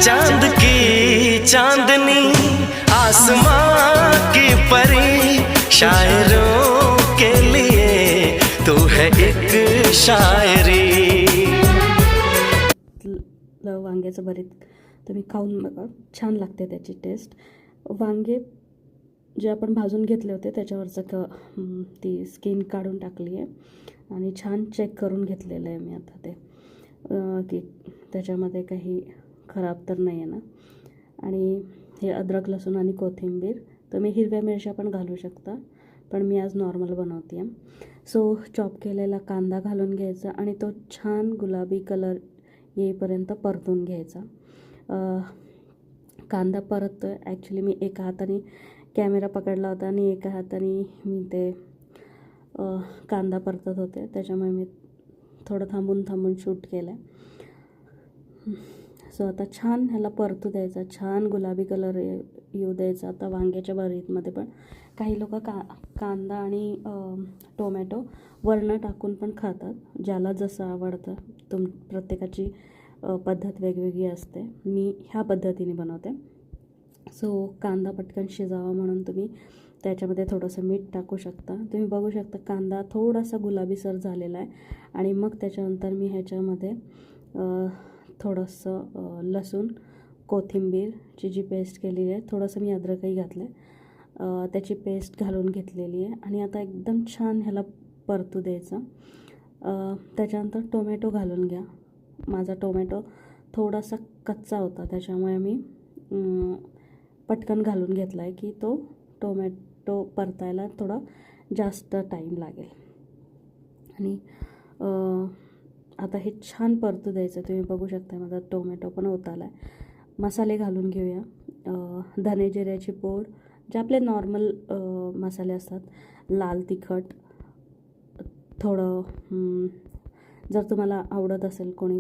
चांद की चांदनी आसमां की परी, शायरों के लिए तू है एक शायरी। वांग्याचं भरीत तुम्ही खाऊन बघा, छान लागते त्याची टेस्ट। वांगे जे आपण भाजून घेतले होते त्याच्यावरचं ती स्किन काढून टाकली आहे आणि छान चेक करून घेतलेलं आहे मी आता ते, की त्याच्यामध्ये काही खराब तर नाही आहे ना। आणि हे अद्रक लसूण आणि कोथिंबीर, तुम्ही हिरव्या मिरच्या पण घालू शकता, पण मी आज नॉर्मल बनवते आहे। सो चॉप केलेला कांदा घालून घ्यायचा आणि तो छान गुलाबी कलर येईपर्यंत परतून घ्यायचा। कांदा परततो आहे, ॲक्च्युली मी एका हाताने कॅमेरा पकडला होता आणि एका हाताने मी ते कांदा परतत होते, त्याच्यामुळे मी थोडं थांबून शूट केलं आहे। सो आता छान ह्याला परतू द्यायचा, छान गुलाबी कलर येऊ द्यायचा। आता वांग्याच्या भरीतमध्ये पण काही लोक कांदा आणि टोमॅटो वरनं टाकून पण खातात, ज्याला जसं आवडतं। प्रत्येकाची पद्धत वेगवेगळी असते, मी ह्या पद्धतीने बनवते। सो कांदा पटकन शिजावा म्हणून तुम्ही त्याच्यामध्ये थोडंसं मीठ टाकू शकता। तुम्ही बघू शकता कांदा थोडासा गुलाबीसर झालेला आहे आणि मग त्याच्यानंतर मी ह्याच्यामध्ये थोडंसं लसूण कोथिंबीरची जी पेस्ट केलेली आहे, थोडंसं मी अद्रकही घातलं आहे, त्याची पेस्ट घालून घेतलेली आहे आणि आता एकदम छान ह्याला परतू द्यायचं। त्याच्यानंतर टोमॅटो घालून घ्या। माझा टोमॅटो थोडासा कच्चा होता, त्याच्यामुळे मी पटकन घालून घेतला आहे की तो टोमॅटो परतायला थोडा जास्त टाईम लागेल। आणि आता हे छान परतू द्यायचं। तुम्ही बघू शकता माझा टोमॅटो पण होत आला आहे। मसाले घालून घेऊया। धने जिऱ्याची पूड, जे आपले नॉर्मल मसाले असतात, लाल तिखट थोडं, जर तुम्हाला आवडत असेल कोणी